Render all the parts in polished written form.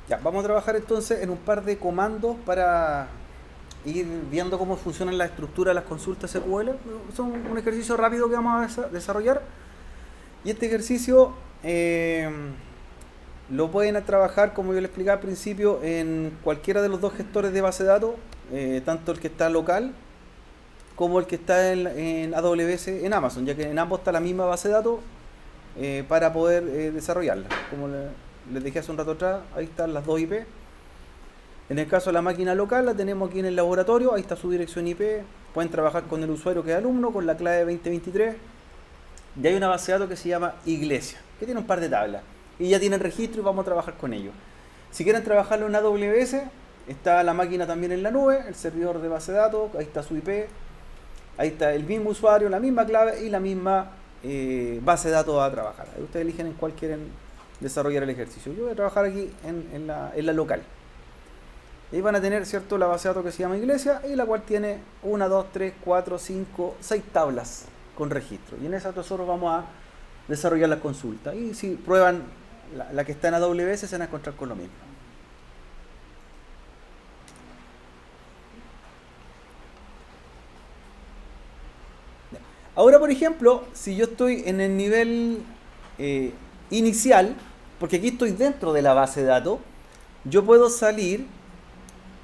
Ya, vamos a trabajar entonces en un par de comandos para ir viendo cómo funcionan la estructura de las consultas SQL. Son un ejercicio rápido que vamos a desarrollar. Y este ejercicio lo pueden trabajar, como yo les explicaba al principio, en cualquiera de los dos gestores de base de datos, tanto el que está local como el que está en AWS en Amazon, ya que en ambos está la misma base de datos para poder desarrollarla. Como les dije hace un rato atrás, ahí están las dos IP. En el caso de la máquina local, la tenemos aquí en el laboratorio, ahí está su dirección IP. Pueden trabajar con el usuario que es alumno, con la clave 2023. Y hay una base de datos que se llama Iglesia, que tiene un par de tablas. Y ya tienen registro y vamos a trabajar con ellos. Si quieren trabajarlo en AWS, está la máquina también en la nube, el servidor de base de datos, ahí está su IP, ahí está el mismo usuario, la misma clave y la misma base de datos a trabajar. Ahí ustedes eligen en cuál quieren desarrollar el ejercicio. Yo voy a trabajar aquí en la local. Y ahí van a tener, ¿cierto?, la base de datos que se llama Iglesia y la cual tiene 1, 2, 3, 4, 5, 6 tablas con registro. Y en esa nosotros vamos a desarrollar las consultas. Y si prueban la que está en AWS, se van a encontrar con lo mismo. Ahora, por ejemplo, si yo estoy en el nivel eh, inicial, porque aquí estoy dentro de la base de datos, yo puedo salir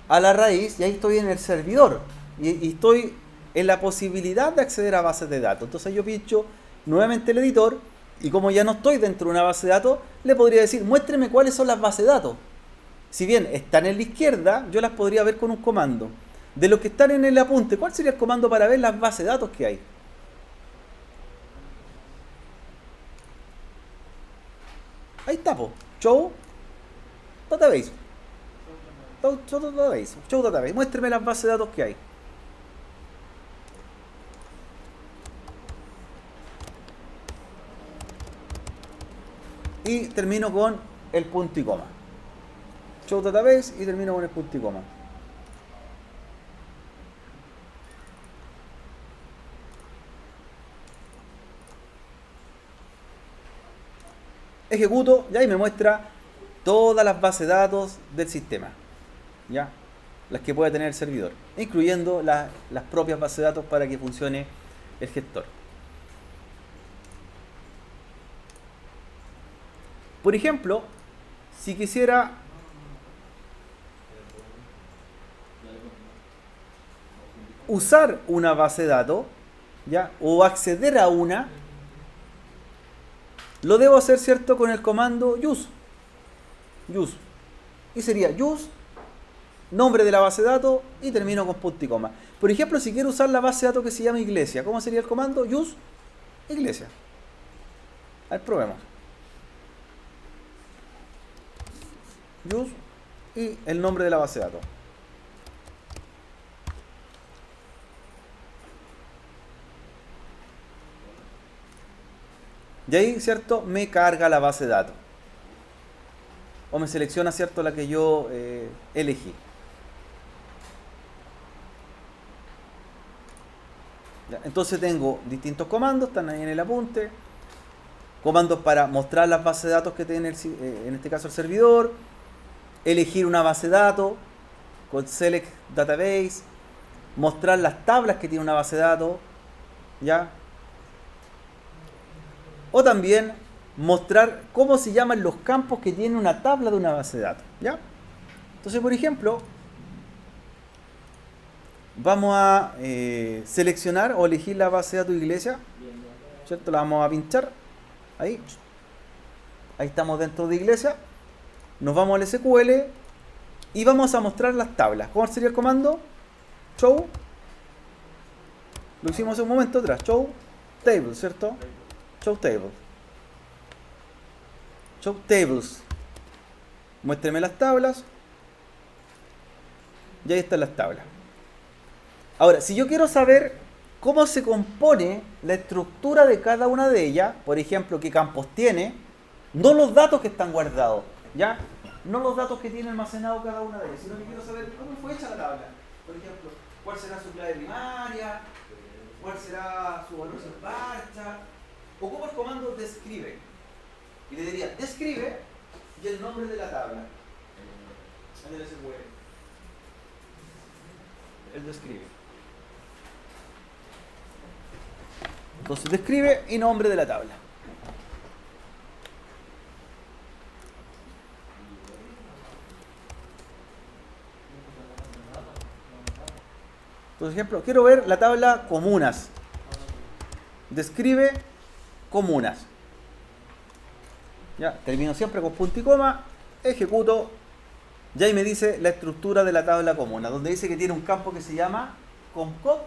a la raíz y ahí estoy en el servidor y estoy en la posibilidad de acceder a bases de datos. Entonces yo pincho nuevamente el editor y como ya no estoy dentro de una base de datos, le podría decir, muéstreme cuáles son las bases de datos. Si bien están en la izquierda, yo las podría ver con un comando. De los que están en el apunte, ¿cuál sería el comando para ver las bases de datos que hay? Ahí está, po. Show Database. Show Database. Show Database. Muéstreme las bases de datos que hay. Y termino con el punto y coma. Show Database y termino con el punto y coma. Ejecuto, ya, y me muestra todas las bases de datos del sistema, ya, las que puede tener el servidor, incluyendo las propias bases de datos para que funcione el gestor. Por ejemplo, si quisiera usar una base de datos, ya, o acceder a una, lo debo hacer, cierto, con el comando use. Y sería use nombre de la base de datos y termino con punto y coma. Por ejemplo, si quiero usar la base de datos que se llama Iglesia, ¿cómo sería el comando? Use Iglesia. A ver, probemos. Use y el nombre de la base de datos. Y ahí, ¿cierto?, me carga la base de datos. O me selecciona, ¿cierto?, la que yo elegí. ¿Ya? Entonces tengo distintos comandos, están ahí en el apunte. Comandos para mostrar las bases de datos que tiene en este caso el servidor. Elegir una base de datos con Select Database. Mostrar las tablas que tiene una base de datos. ¿Ya? O también mostrar cómo se llaman los campos que tiene una tabla de una base de datos. ¿Ya? Entonces, por ejemplo, vamos a seleccionar o elegir la base de datos Iglesia. ¿Cierto? La vamos a pinchar. Ahí. Ahí estamos dentro de Iglesia. Nos vamos al SQL y vamos a mostrar las tablas. ¿Cómo sería el comando? Show. Lo hicimos hace un momento atrás. Show table, ¿cierto? Show table. Show tables. Muéstreme las tablas. Y ahí están las tablas. Ahora, si yo quiero saber cómo se compone la estructura de cada una de ellas, por ejemplo, qué campos tiene, no los datos que están guardados, ¿ya? No los datos que tiene almacenado cada una de ellas, sino que quiero saber cómo fue hecha la tabla. Por ejemplo, cuál será su clave primaria, cuál será su valor sin marcha. Ocupo el comando describe. Y le diría describe y el nombre de la tabla. Ahí debe ser web. Él describe. Entonces describe y nombre de la tabla. Por ejemplo, quiero ver la tabla comunas. Describe comunas. Ya, termino siempre con punto y coma, ejecuto, y ahí me dice la estructura de la tabla comuna, donde dice que tiene un campo que se llama comcod,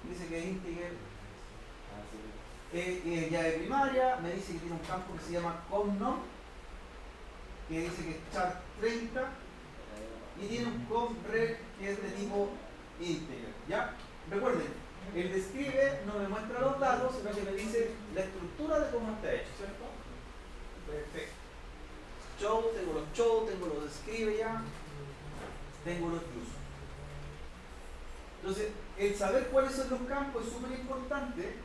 dice que es integer, ya de primaria, me dice que tiene un campo que se llama comnom, que dice que es char30, y tiene un comreg que es de tipo integer. ¿Ya? Recuerden, el describe no me muestra los datos, sino que me dice la estructura de cómo está hecho, ¿cierto? Perfecto. Tengo los describe ya, tengo los use. Entonces, el saber cuáles son los campos es súper importante,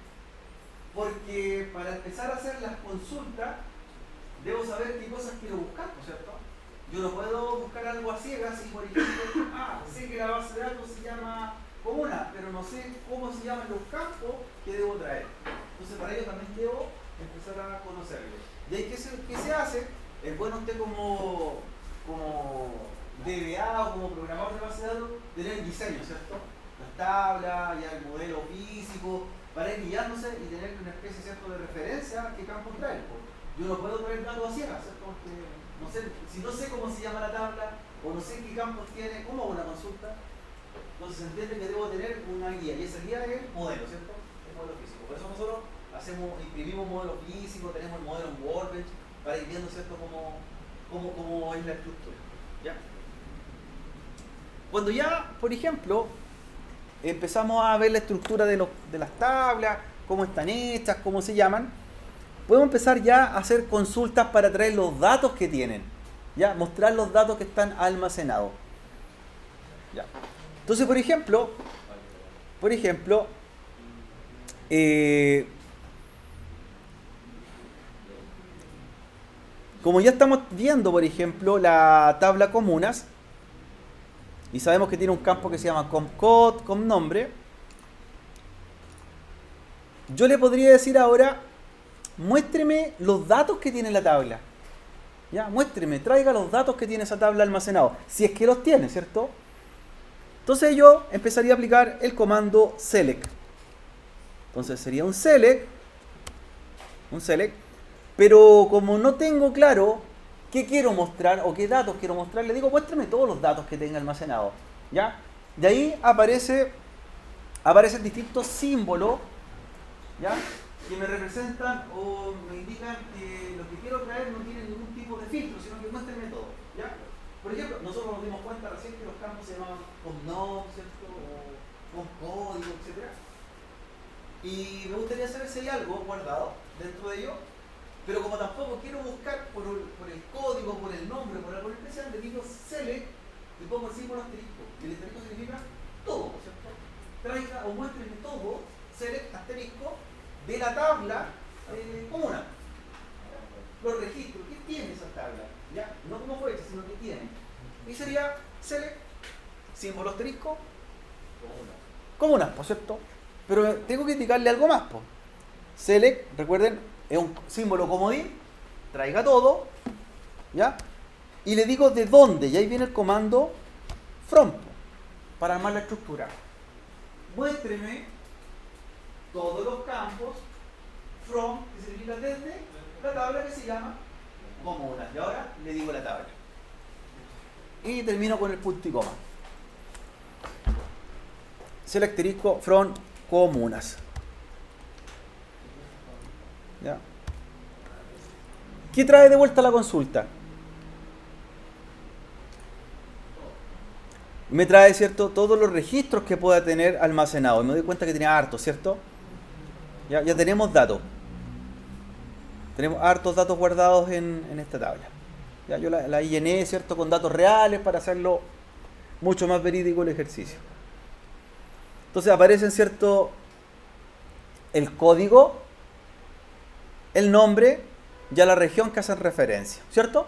porque para empezar a hacer las consultas, debo saber qué cosas quiero buscar, ¿cierto? Yo no puedo buscar algo a ciegas si, por ejemplo, sé que la base de datos se llama comuna, pero no sé cómo se llaman los campos que debo traer. Entonces, para ello también debo empezar a conocerlos. ¿Y ahí qué se hace? Es bueno usted como DBA o como programador de base de datos tener el diseño, ¿cierto? Las tablas, ya el modelo físico, para ir guiándose y tener una especie, ¿cierto?, de referencia a qué campo traer. Yo no puedo traer datos a ciegas, ¿cierto? Porque no sé, si no sé cómo se llama la tabla o no sé qué campos tiene, ¿cómo hago una consulta? Entonces se entiende que debo tener una guía, y esa guía es el modelo, ¿cierto? El modelo físico. Por eso nosotros imprimimos un modelo físico, tenemos el modelo en Workbench, para ir viendo, ¿cierto?, cómo es la estructura. ¿Ya? Cuando ya, por ejemplo, empezamos a ver la estructura de las tablas, cómo están hechas, cómo se llaman, podemos empezar ya a hacer consultas para traer los datos que tienen, ¿ya? Mostrar los datos que están almacenados. ¿Ya? Entonces, por ejemplo, como ya estamos viendo, por ejemplo, la tabla comunas, y sabemos que tiene un campo que se llama comcode, comnombre, yo le podría decir ahora, muéstreme los datos que tiene la tabla. Ya, muéstreme, traiga los datos que tiene esa tabla almacenados, si es que los tiene, ¿cierto? Entonces yo empezaría a aplicar el comando select. Entonces sería un select, pero como no tengo claro qué quiero mostrar o qué datos quiero mostrar, le digo, muéstrame todos los datos que tenga almacenados, ¿ya? De ahí aparecen distintos símbolos, ¿ya?, que me representan o me indican que lo que quiero traer no tiene ningún tipo de filtro, sino que muéstrenme todo, ¿ya? Por ejemplo, nosotros nos dimos cuenta recién que los campos se llamaban con nom, ¿cierto?, o con código, etc. Y me gustaría saber si hay algo guardado dentro de ello, pero como tampoco quiero buscar por el código, por el nombre, por algo especial, le digo select y pongo el símbolo asterisco. Y el asterisco significa todo, ¿cierto? Traiga o muéstrenme todo, select asterisco, de la tabla comuna. Los registros, ¿qué tiene esa tabla? ¿Ya? No como fue hecha, sino que tiene. Y sería select, símbolo asterisco, comunas, ¿por cierto? Pero tengo que indicarle algo más, po. Select, recuerden, es un símbolo comodín, traiga todo, ¿ya? Y le digo de dónde, y ahí viene el comando from, para armar la estructura. Muéstreme todos los campos from, que significa desde la tabla que se llama comunas. Y ahora le digo la tabla. Y termino con el punto y coma. Select asterisco from comunas. ¿Ya? ¿Qué trae de vuelta la consulta? Me trae, ¿cierto?, todos los registros que pueda tener almacenados. Me doy cuenta que tiene hartos, ¿cierto? Ya tenemos datos. Tenemos hartos datos guardados en esta tabla. Ya, yo la llené, ¿cierto?, con datos reales para hacerlo mucho más verídico el ejercicio. Entonces aparecen, ¿cierto?, el código, el nombre y a la región que hacen referencia, ¿cierto?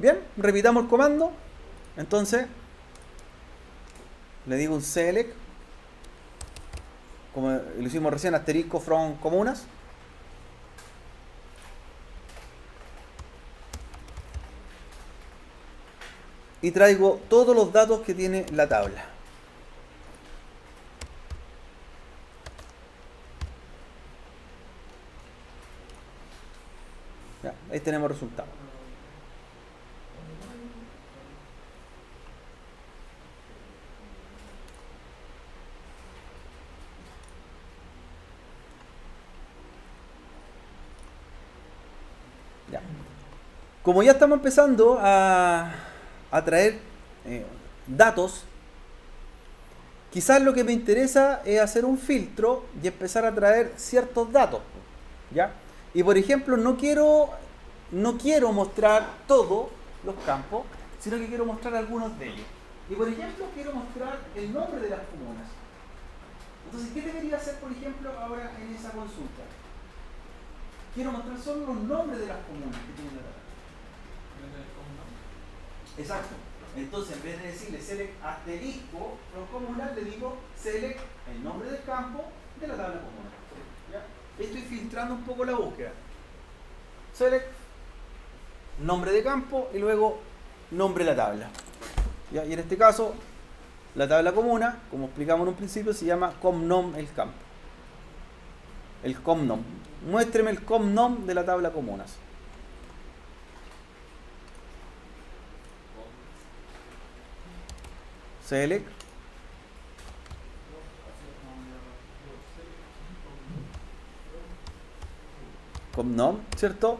Bien, repitamos el comando. Entonces, le digo un select, como lo hicimos recién, asterisco from comunas. Y traigo todos los datos que tiene la tabla. Ya, ahí tenemos el resultado. Ya. Como ya estamos empezando a traer datos, quizás lo que me interesa es hacer un filtro y empezar a traer ciertos datos, ¿ya? Y por ejemplo, no quiero mostrar todos los campos, sino que quiero mostrar algunos de ellos. Y por ejemplo, quiero mostrar el nombre de las comunas. Entonces, ¿qué debería hacer, por ejemplo, ahora en esa consulta? Quiero mostrar solo los nombres de las comunas que tienen la tabla. Exacto. Entonces, en vez de decirle select asterisco from comunal, le digo select el nombre del campo de la tabla comunal. ¿Ya? Estoy filtrando un poco la búsqueda. Select nombre de campo y luego nombre de la tabla. ¿Ya? Y en este caso, la tabla comuna, como explicamos en un principio, se llama comnom el campo. El comnom. Muéstreme el comnom de la tabla comunas. Select comnom, ¿cierto?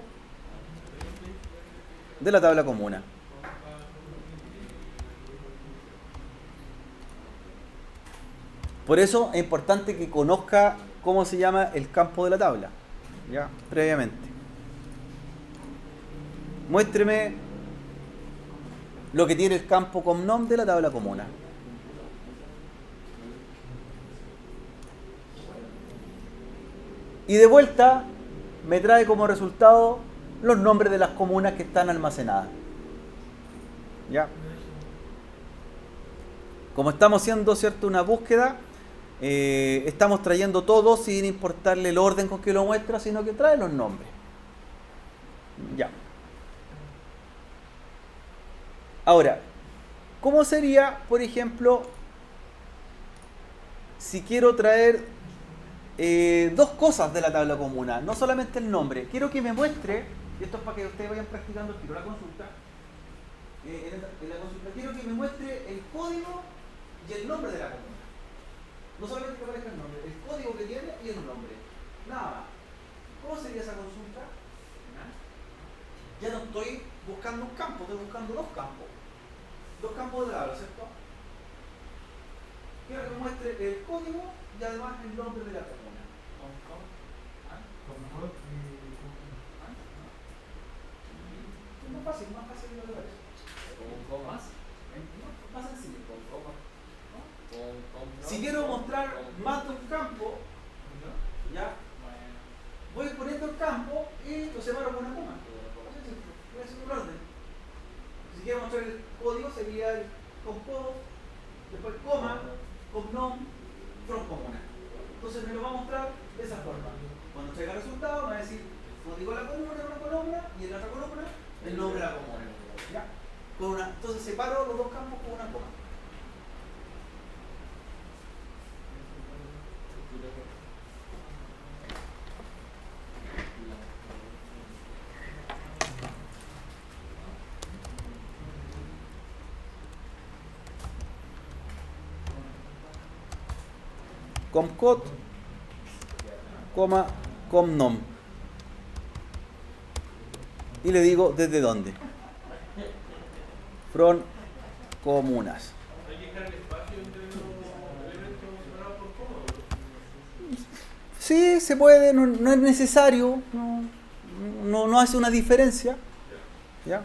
De la tabla comuna. Por eso es importante que conozca cómo se llama el campo de la tabla, ya, previamente. Muéstreme lo que tiene el campo comnom de la tabla comuna. Y de vuelta me trae como resultado los nombres de las comunas que están almacenadas. ¿Ya? Como estamos haciendo, ¿cierto?, una búsqueda, estamos trayendo todo sin importarle el orden con que lo muestra, sino que trae los nombres. Ya. Ahora, ¿cómo sería, por ejemplo, si quiero traer dos cosas de la tabla comuna? No solamente el nombre. Quiero que me muestre, y esto es para que ustedes vayan practicando el tiro, la consulta. En la consulta quiero que me muestre el código y el nombre de la comuna. No solamente que aparezca el nombre, el código que tiene y el nombre. Nada más. ¿Cómo sería esa consulta? Ya no estoy buscando un campo, estoy buscando dos campos. Dos campos de la tabla, ¿cierto? Quiero que me muestre el código y además el nombre de la comuna. Es más fácil de lo que parece. ¿Con comas? Más sencillo. ¿Con comas? ¿No? Si quiero mostrar más de un campo, ya, voy poniendo el campo y lo separo con una coma. Voy a hacer un orden. Si quiero mostrar el código sería el compose, después coma, comnom, from comuna. Entonces me lo va a mostrar de esa forma. Cuando traiga el resultado me va a decir código de la comuna en una columna y en la otra columna el nombre de la comuna. ¿Ya? Entonces separo los dos campos con una coma. Comcode, coma, comnom. Y le digo desde dónde. From comunas. ¿Hay que dejar el espacio entre los elementos separados por comas? Sí, se puede, no es necesario, no hace una diferencia, ¿ya?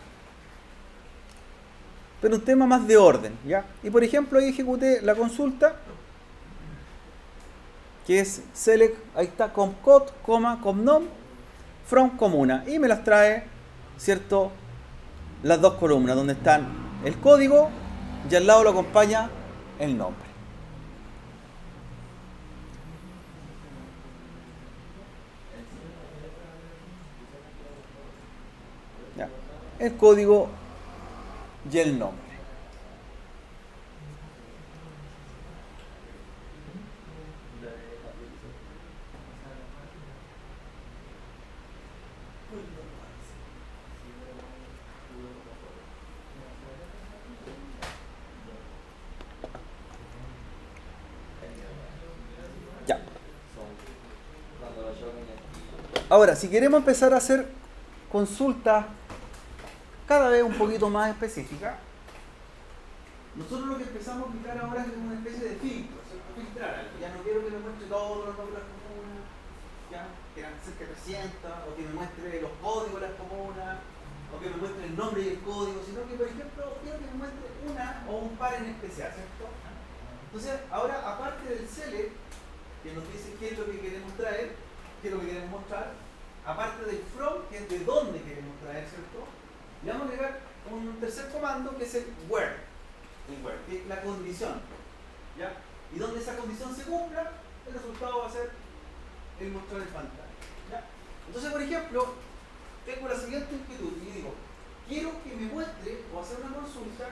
Pero un tema más de orden, ¿ya? Y por ejemplo ahí ejecuté la consulta, que es select, ahí está, comcode, comnom, from comuna, y me las trae, ¿cierto?, las dos columnas, donde están el código y al lado lo acompaña el nombre. Ya. El código y el nombre. Ya. Ahora, si queremos empezar a hacer consultas cada vez un poquito más específicas, nosotros lo que empezamos a aplicar ahora es una especie de filtro, ¿cierto? Filtrar algo. Ya no quiero que me muestre todos los nombres de las comunas, ya, que eran cerca de 300, o que me muestre los códigos de las comunas, o que me muestre el nombre y el código, sino que, por ejemplo, quiero que me muestre una o un par en especial, ¿cierto? Entonces, ahora, aparte del select, que nos dice qué es lo que queremos traer, qué es lo que queremos mostrar, aparte del from, que es de dónde queremos traer, ¿cierto? Le vamos a agregar un tercer comando que es el where, que es la condición, ¿ya? Y donde esa condición se cumpla, el resultado va a ser el mostrar en pantalla, ¿ya? Entonces, por ejemplo, tengo la siguiente inquietud y digo, quiero que me muestre, o hacer una consulta,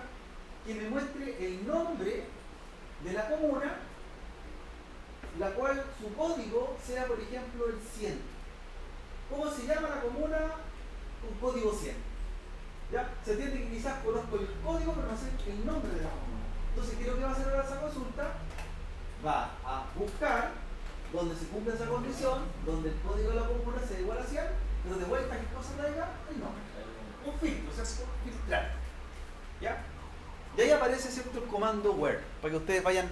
que me muestre el nombre de la comuna, la cual su código sea, por ejemplo, el 100. ¿Cómo se llama la comuna con código 100? ¿Ya? Se entiende que quizás conozco el código, pero no sé el nombre de la comuna. Entonces, ¿qué es lo que va a hacer ahora esa consulta? Va a buscar donde se cumple esa condición, donde el código de la comuna sea igual a 100, pero de vuelta, ¿qué cosa traiga? El nombre. Un filtro, o sea, filtrar. ¿Ya? Y ahí aparece, ¿cierto?, el comando where, para que ustedes vayan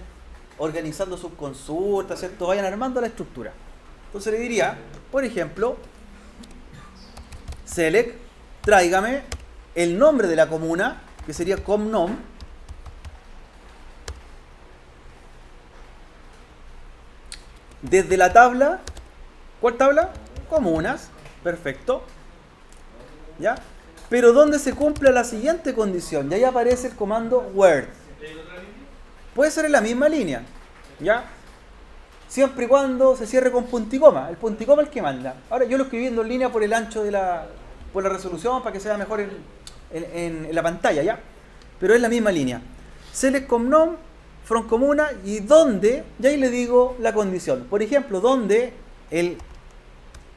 organizando sus consultas, ¿cierto? Vayan armando la estructura. Entonces le diría, por ejemplo, select, tráigame el nombre de la comuna, que sería comnom, desde la tabla, ¿cuál tabla? Comunas, perfecto, ¿ya? Pero donde se cumple la siguiente condición, y ahí aparece el comando where. Puede ser en la misma línea, ¿ya? Siempre y cuando se cierre con punto y coma. El punto y coma es el que manda. Ahora yo lo escribí en 2 líneas por el ancho de por la resolución, para que sea mejor en la pantalla, ¿ya? Pero es la misma línea. Select comnom, from comuna, y donde, y ahí le digo la condición. Por ejemplo, donde el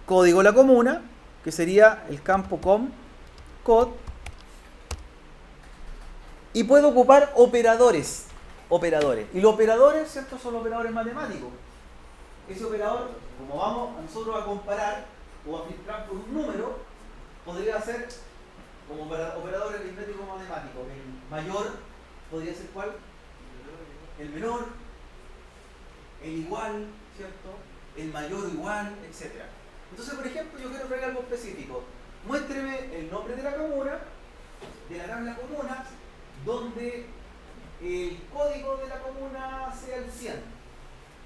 código de la comuna, que sería el campo com, code, y puedo ocupar operadores. Y los operadores, ¿cierto?, son operadores matemáticos. Ese operador, como vamos nosotros a comparar o a filtrar por un número, podría ser como operador aritmético matemático. El mayor podría ser ¿cuál? El menor, el igual, ¿cierto? El mayor o igual, etc. Entonces, por ejemplo, yo quiero traer algo específico. Muéstreme el nombre de la comuna, de la tabla comuna, donde el código de la comuna sea el 100.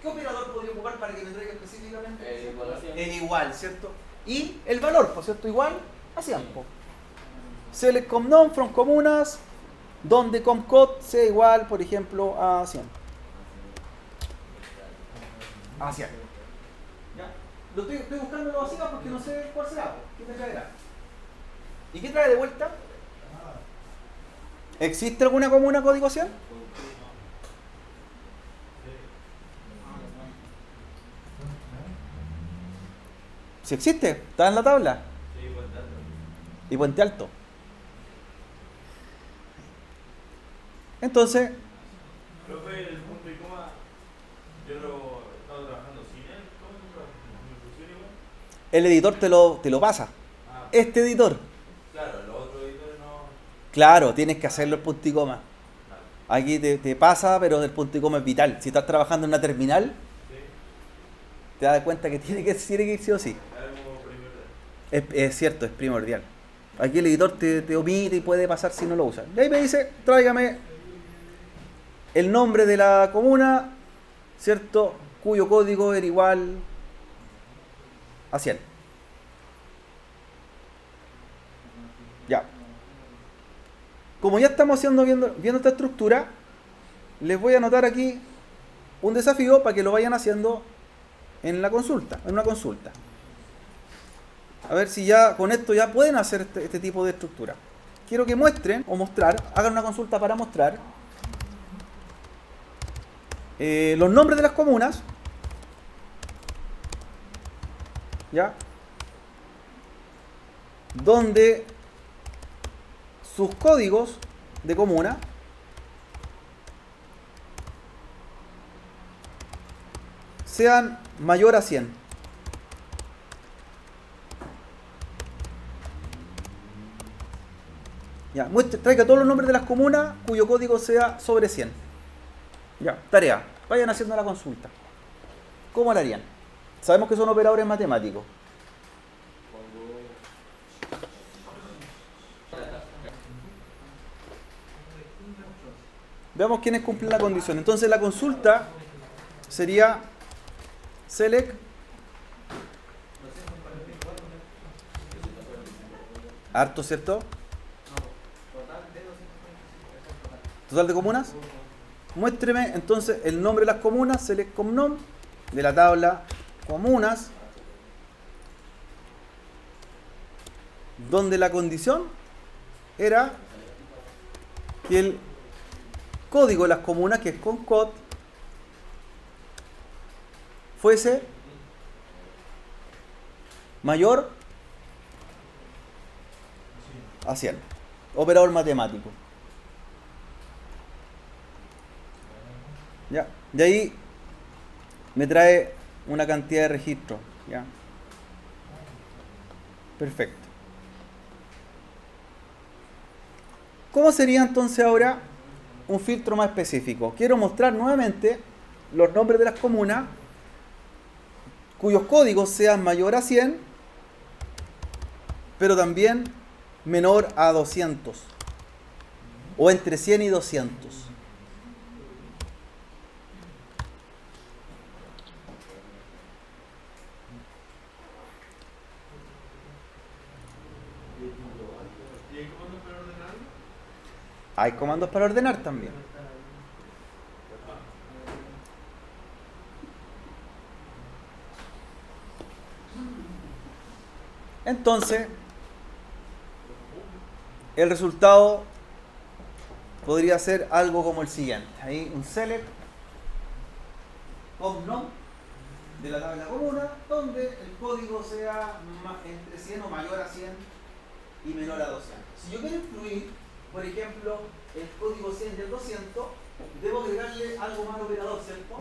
¿Qué operador podría ocupar para que me traiga específicamente? El igual, ¿cierto? Y el valor, por cierto, igual a 100. Select comnom from comunas, donde comcode sea igual, por ejemplo, a 100. A 100. ¿Ya? Lo estoy buscando lo así porque no sé cuál será. ¿Qué me traerá? ¿Y qué trae de vuelta? ¿Existe alguna comuna código 100? Si existe, está en la tabla. Sí, Puente Alto. Y Puente Alto. Entonces, Profe, el punto y coma, yo lo he estado trabajando sin él. ¿Cómo me funciona igual? el editor te lo pasa. Ah, Este editor. claro, los otros editores no. Claro, tienes que hacerlo el punto y coma. Claro. Aquí te pasa, pero el punto y coma es vital. Si estás trabajando en una terminal, Sí, te das cuenta que tiene que ir sí o sí. algo primordial. Es cierto, es primordial. Aquí el editor te omite y puede pasar si no lo usas. Y ahí me dice, tráigame el nombre de la comuna, ¿cierto?, cuyo código era igual a 100. Ya. como ya estamos viendo esta estructura, les voy a anotar aquí un desafío para que lo vayan haciendo en una consulta. A ver si ya con esto ya pueden hacer este tipo de estructura. Quiero que muestren o hagan una consulta para mostrar los nombres de las comunas, ¿ya? Donde sus códigos de comuna sean mayor a 100. Ya, traiga todos los nombres de las comunas cuyo código sea sobre 100. Ya, tarea. Vayan haciendo la consulta. ¿Cómo la harían? Sabemos que son operadores matemáticos. Veamos quiénes cumplen la condición. Entonces la consulta sería select harto, ¿cierto? Total de comunas. Muéstreme entonces el nombre de las comunas, select comnom, de la tabla comunas, donde la condición era que el código de las comunas, que es con cod, fuese mayor a 100. Operador matemático. Ya. De ahí me trae una cantidad de registros. ¿Ya? Perfecto. ¿Cómo sería entonces ahora un filtro más específico? Quiero mostrar nuevamente los nombres de las comunas cuyos códigos sean mayor a 100, pero también menor a 200, o entre 100 y 200. Hay comandos para ordenar también. Entonces, el resultado podría ser algo como el siguiente. Ahí un select comnom de la tabla comuna, donde el código sea entre 100 o mayor a 100 y menor a 200. Si yo quiero incluir, por ejemplo, el código 100 y el 200, debo agregarle algo más operador, ¿cierto?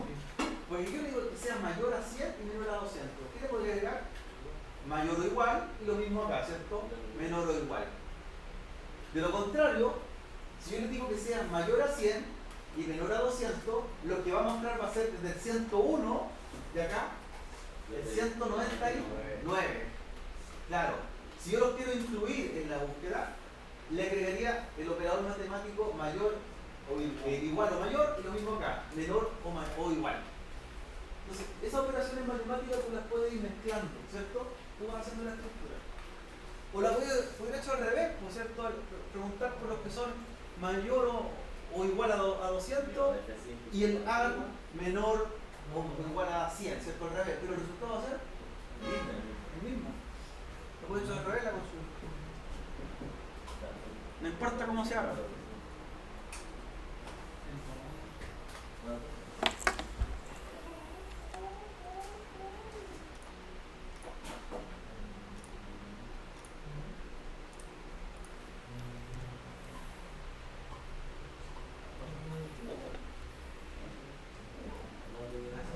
Porque yo digo que sea mayor a 100 y menor a 200. ¿Qué le podría agregar? Mayor o igual, y lo mismo acá, ¿cierto? Menor o igual. De lo contrario, si yo les digo que sea mayor a 100 y menor a 200, lo que va a mostrar va a ser desde el 101 de acá, el 199. Claro, si yo los quiero incluir en la búsqueda, le agregaría el operador matemático mayor o igual o mayor, y lo mismo acá, menor o igual. Entonces, esas operaciones matemáticas tú las puedes ir mezclando, ¿cierto? Tú vas haciendo la estructura. O la hubiera hecho al revés, ¿no es cierto? Preguntar por los que son mayor o igual a 200 y el add menor o igual a 100, ¿cierto? Al revés, pero el resultado va a ser el mismo. Lo puedes hacer al revés la consulta. No importa cómo se haga.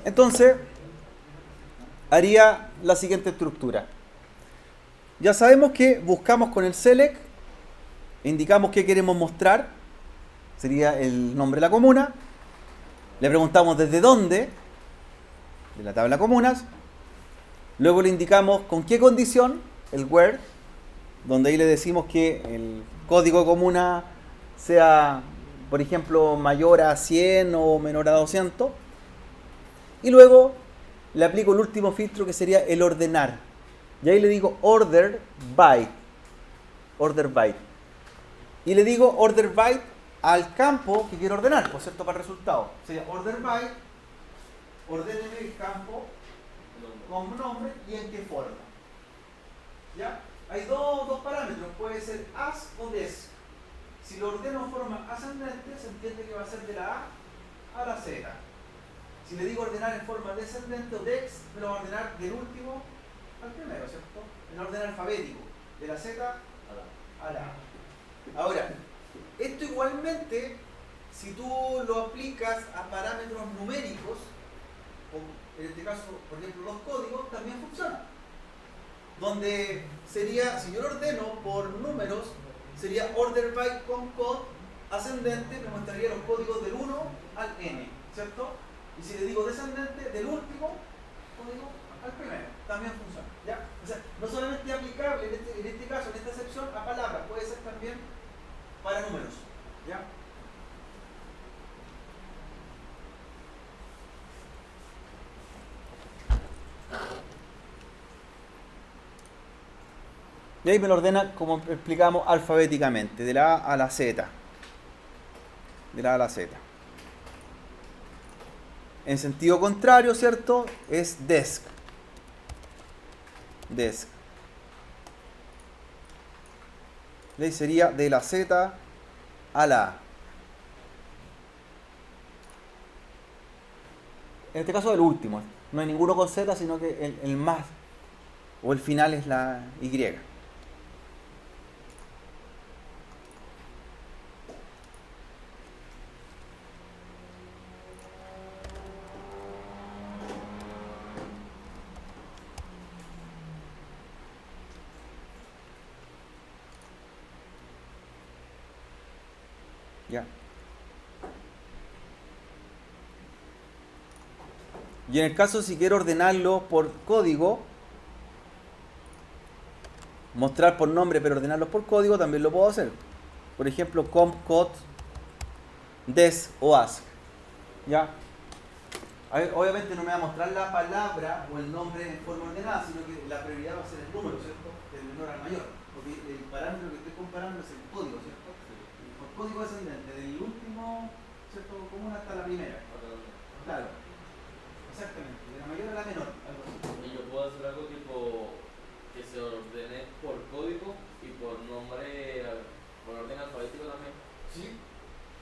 Entonces, haría la siguiente estructura. Ya sabemos que buscamos con el select, indicamos qué queremos mostrar, sería el nombre de la comuna, le preguntamos desde dónde, de la tabla comunas, luego le indicamos con qué condición, el where, donde ahí le decimos que el código de comuna sea, por ejemplo, mayor a 100 o menor a 200, y luego le aplico el último filtro que sería el ordenar, y ahí le digo order by. y le digo order by al campo que quiero ordenar, por cierto, para el resultado. Sería order by, ordéneme el campo con nombre y en qué forma. ¿Ya? Hay dos parámetros, puede ser as o des. Si lo ordeno en forma ascendente, se entiende que va a ser de la A a la Z. Si le digo ordenar en forma descendente o dex, me lo va a ordenar del último al primero, ¿cierto? En orden alfabético, de la Z a la A. Ahora, esto igualmente, si tú lo aplicas a parámetros numéricos, o en este caso, por ejemplo, los códigos, también funciona. Donde sería, si yo lo ordeno por números, sería order by con code ascendente, me mostraría los códigos del 1 al n, ¿cierto? Y si le digo descendente, del último código al primero, también funciona, ¿ya? O sea, no solamente aplicable en este caso, en esta excepción, a palabras, puede ser también para números, ¿ya? Y ahí me lo ordena, como explicamos, alfabéticamente, de la A a la Z. De la A a la Z. En sentido contrario, ¿cierto? Es desk. Desk. Ahí sería de la Z a la A. En este caso el último. No hay ninguno con Z, sino que el más o el final es la Y. Ya. Y en el caso si quiero ordenarlo por código, mostrar por nombre pero ordenarlos por código, también lo puedo hacer. Por ejemplo, comp code des o ask. ¿Ya? Obviamente no me va a mostrar la palabra o el nombre en forma ordenada, sino que la prioridad va a ser el número, ¿cierto? Del menor al mayor. Porque el parámetro que estoy comparando es el código, ¿cierto? El código descendente, del último, ¿cierto? Común hasta la primera. Claro. Exactamente, de la mayor a la menor. Algo así. Y yo puedo hacer algo tipo que se ordene por código y por nombre, por orden alfabético también. ¿Sí?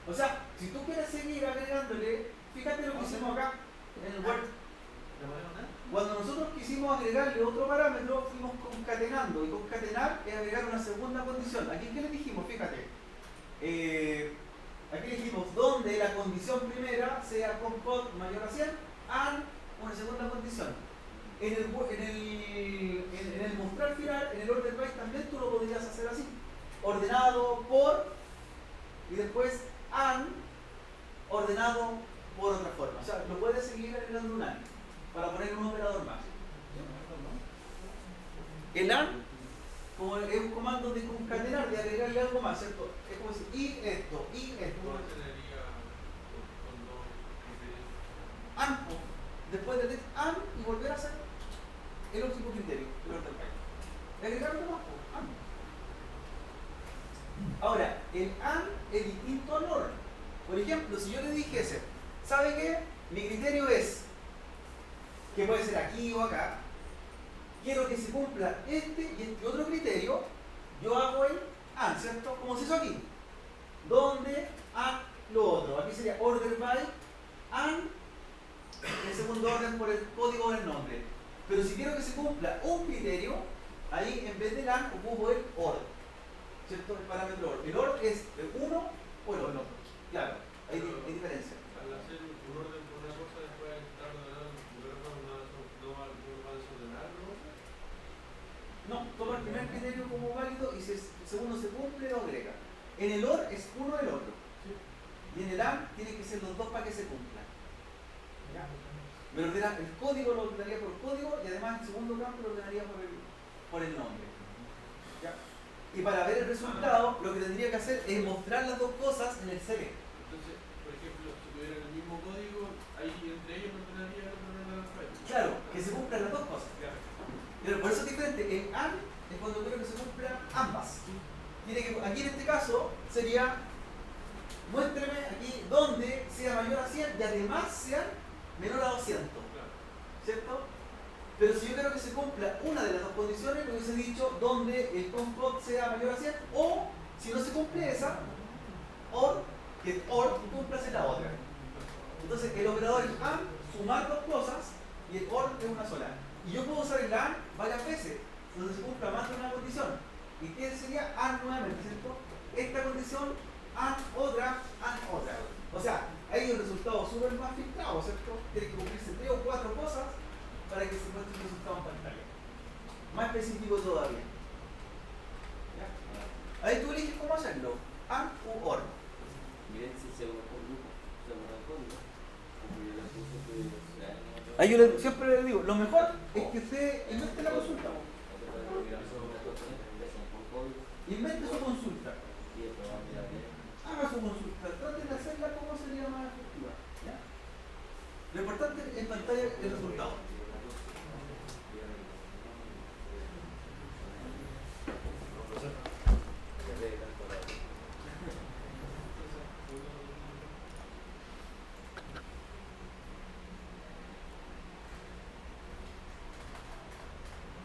O sea, si tú quieres seguir agregándole, fíjate lo que hicimos acá en el Word. Cuando nosotros quisimos agregarle otro parámetro, fuimos concatenando. Y concatenar es agregar una segunda condición. ¿Aquí qué le dijimos? Fíjate. Aquí le dijimos donde la condición primera sea con code mayor a 100, and una segunda condición. En el mostrar final, en el order by también tú lo podrías hacer así. Ordenado por y después and ordenado por otra forma. O sea, lo puedes seguir agregando un and para poner un operador más. El and como es un comando de concatenar, de agregarle algo más, ¿cierto? Es como decir, y esto, y esto. ¿Cómo sería con dos criterios? And, después de text and y volver a hacer el último criterio, el order by. Y agregarle más, and. Ahora, el and es distinto al or. Por ejemplo, si yo le dijese, ¿sabe qué? Mi criterio es, que puede ser aquí o acá, quiero que se cumpla este y este otro criterio, yo hago el and, ¿cierto? Como se hizo aquí. Donde and lo otro. Aquí sería order by and en segundo orden por el código del nombre. Pero si quiero que se cumpla un criterio, ahí en vez del and ocupo el or, ¿cierto? El parámetro or. El or es el uno o el otro. Claro, hay diferencia. Al hacer un orden por una cosa, después estar ordenando no va a desordenarlo. No, toma el primer criterio como válido y si el segundo se cumple, lo agrega. En el OR es uno el otro. Sí. Y en el AND tiene que ser los dos para que se cumplan. ¿Ya? Me ordena el código, lo ordenaría por código y además el segundo campo lo ordenaría por el nombre. ¿Ya? Y para ver el resultado, lo que tendría que hacer es mostrar las dos cosas en el select. Entonces, por ejemplo, si tuvieran el mismo código, ahí entre ellos no ordenaría el orden alfabético. Claro, que se cumplan las dos cosas. Claro. Pero por eso es diferente. El AND es cuando quiero que se cumplan ambas. aquí en este caso sería, muéstreme aquí donde sea mayor a 100 y además sea menor a 200, ¿cierto? Pero si yo quiero que se cumpla una de las dos condiciones, le hubiese dicho donde el conf sea mayor a 100, o si no se cumple esa, or, que or cúmplase la otra. Entonces el operador es AND, sumar dos cosas, y el OR es una sola. Y yo puedo usar el AND varias veces, donde se cumpla más de una condición. ¿Y qué sería AND nuevamente, cierto? Esta condición, AND otra, AND otra. O sea, hay un resultado súper más filtrado, ¿cierto? Tiene que cumplirse 3 o 4 cosas para que se muestre un resultado en pantalla. Más específico todavía. ¿Ya? Ahí tú eliges cómo hacerlo, AND u OR. Miren si se borra el grupo, se borra el código. Como yo le puse que Ahí yo siempre le digo, lo mejor es que usted invente la consulta. Invente su consulta. Haga su consulta. Traten de hacerla como sería más efectiva. ¿Ya? Lo importante en pantalla es el resultado.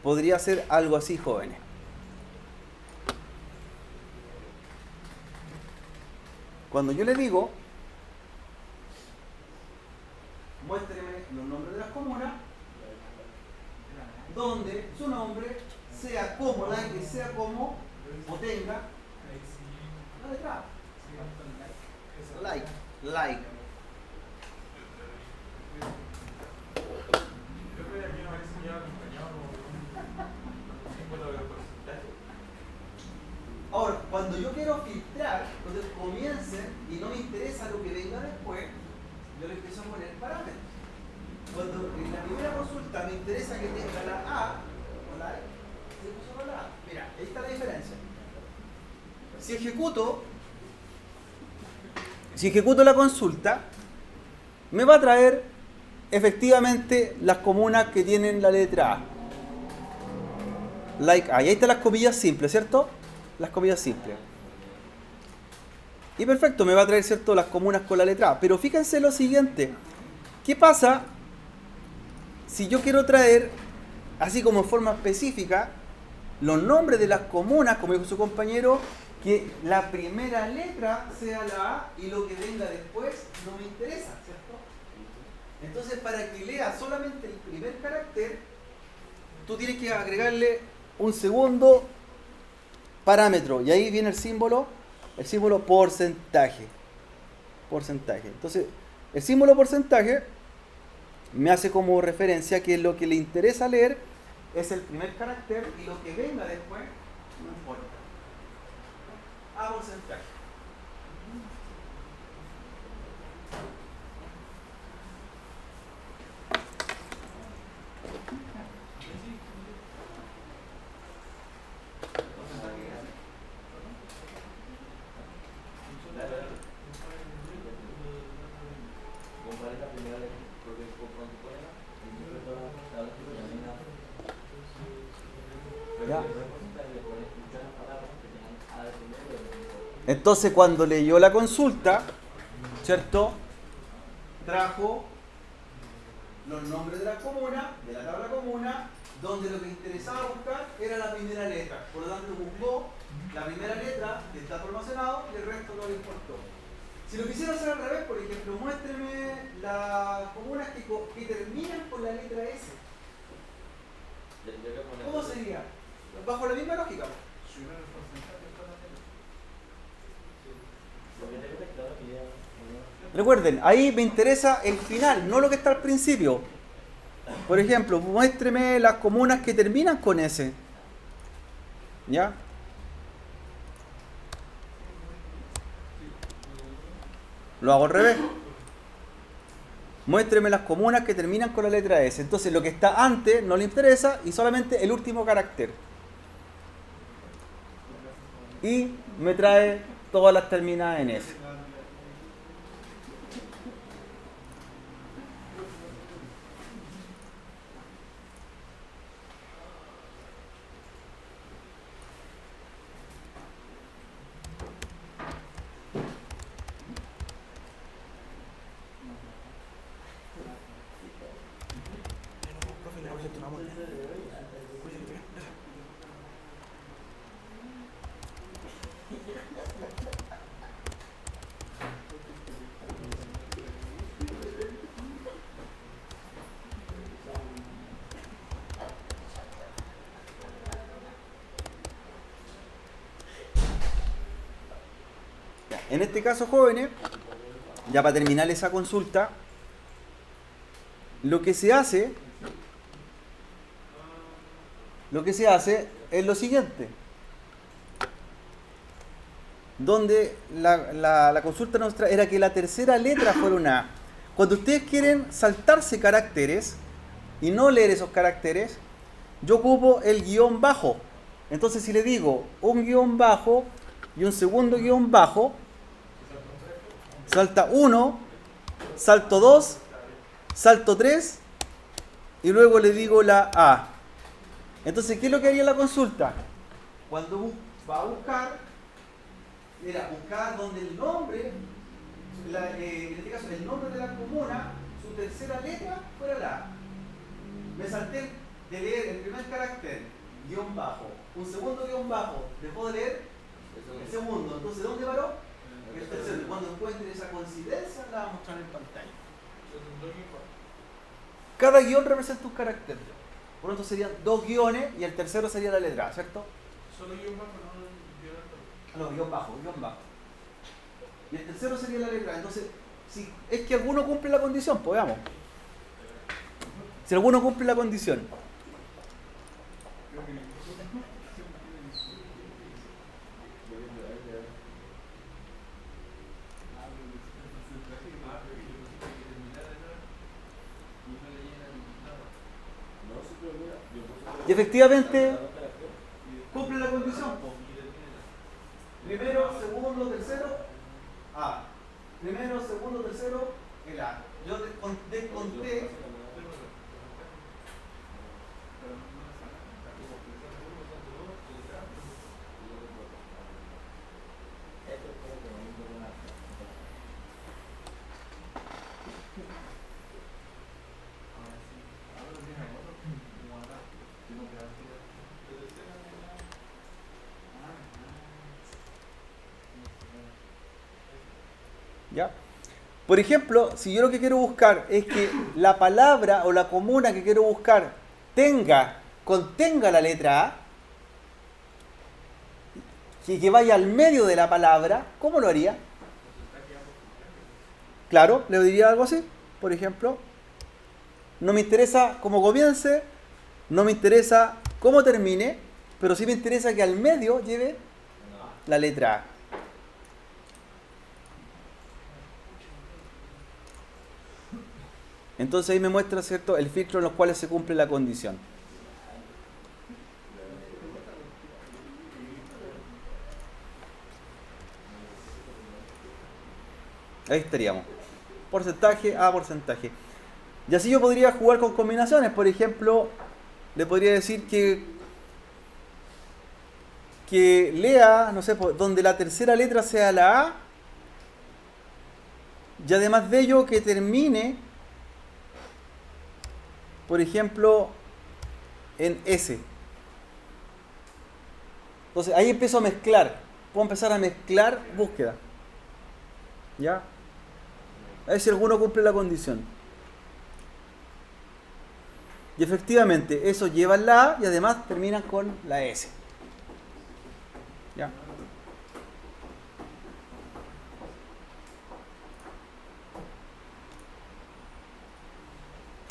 Podría ser algo así, jóvenes. Cuando yo le digo, muéstreme los nombres de las comunas, donde su nombre sea como, like, sea como, o tenga la letra A. Like. Ahora, cuando yo quiero filtrar, cuando comiencen y no me interesa lo que venga después, yo le empiezo a poner parámetros. Cuando en la primera consulta me interesa que tenga la A o la E, se puso con la A. Mira, ahí está la diferencia. Si ejecuto la consulta, me va a traer efectivamente las comunas que tienen la letra A. Like A. Y ahí están las comillas simples, ¿cierto? Las comillas simples. Y perfecto, me va a traer, ¿cierto?, las comunas con la letra A. Pero fíjense lo siguiente. ¿Qué pasa si yo quiero traer, así como en forma específica, los nombres de las comunas, como dijo su compañero, que la primera letra sea la A y lo que venga después no me interesa, ¿cierto? Entonces, para que lea solamente el primer carácter, tú tienes que agregarle un segundo parámetro, y ahí viene el símbolo porcentaje. Entonces, el símbolo porcentaje me hace como referencia que lo que le interesa leer es el primer carácter y lo que venga después no importa. A porcentaje. Entonces, cuando leyó la consulta, ¿cierto?, trajo los nombres de la comuna, de la tabla comuna, donde lo que interesaba buscar era la primera letra. Por lo tanto, buscó la primera letra que está almacenado y el resto no le importó. Si lo quisiera hacer al revés, por ejemplo, muéstreme las comunas que terminan con la letra S. ¿Cómo sería? Bajo la misma lógica. Recuerden, ahí me interesa el final, no lo que está al principio. Por ejemplo, muéstreme las comunas que terminan con S. ¿Ya? Lo hago al revés. Muéstreme las comunas que terminan con la letra S. Entonces, lo que está antes no le interesa y solamente el último carácter. Y me trae todas las terminadas en S. En este caso, jóvenes, ya para terminar esa consulta, lo que se hace es lo siguiente. Donde la consulta nuestra era que la tercera letra fuera una A. Cuando ustedes quieren saltarse caracteres y no leer esos caracteres, yo ocupo el guión bajo. Entonces, si le digo un guión bajo y un segundo guión bajo, salta 1, salto 2, salto 3 y luego le digo la A. Entonces, ¿qué es lo que haría la consulta? Cuando va a buscar, era buscar donde el nombre, en este caso el nombre de la comuna, su tercera letra fuera la A. Me salté de leer el primer carácter, guión bajo, un segundo guión bajo, dejó de leer el segundo. Entonces, ¿dónde paró? El tercero. Cuando encuentre esa coincidencia, la va a mostrar en pantalla. Cada guión representa un carácter. Por lo tanto, serían 2 guiones y el tercero sería la letra A, ¿cierto? Solo guión bajo, no guión alto. No, guión bajo. Y el tercero sería la letra A. Entonces, si es que alguno cumple la condición, pues veamos. Si alguno cumple la condición. Y efectivamente cumple la condición. Primero, segundo, tercero, A. Primero, segundo, tercero, el A. Yo desconté. ¿Ya? Por ejemplo, si yo lo que quiero buscar es que la palabra o la comuna que quiero buscar contenga la letra A, que vaya al medio de la palabra, ¿cómo lo haría? Claro, le diría algo así. Por ejemplo, no me interesa cómo comience, no me interesa cómo termine, pero sí me interesa que al medio lleve la letra A. Entonces ahí me muestra, ¿cierto?, el filtro en los cuales se cumple la condición. Ahí estaríamos. Porcentaje a porcentaje. Y así yo podría jugar con combinaciones. Por ejemplo, le podría decir que lea, no sé, donde la tercera letra sea la A. Y además de ello, que termine, por ejemplo, en S. Entonces ahí empiezo a mezclar. Puedo empezar a mezclar búsqueda. ¿Ya? A ver si alguno cumple la condición. Y efectivamente, eso lleva la A y además terminan con la S.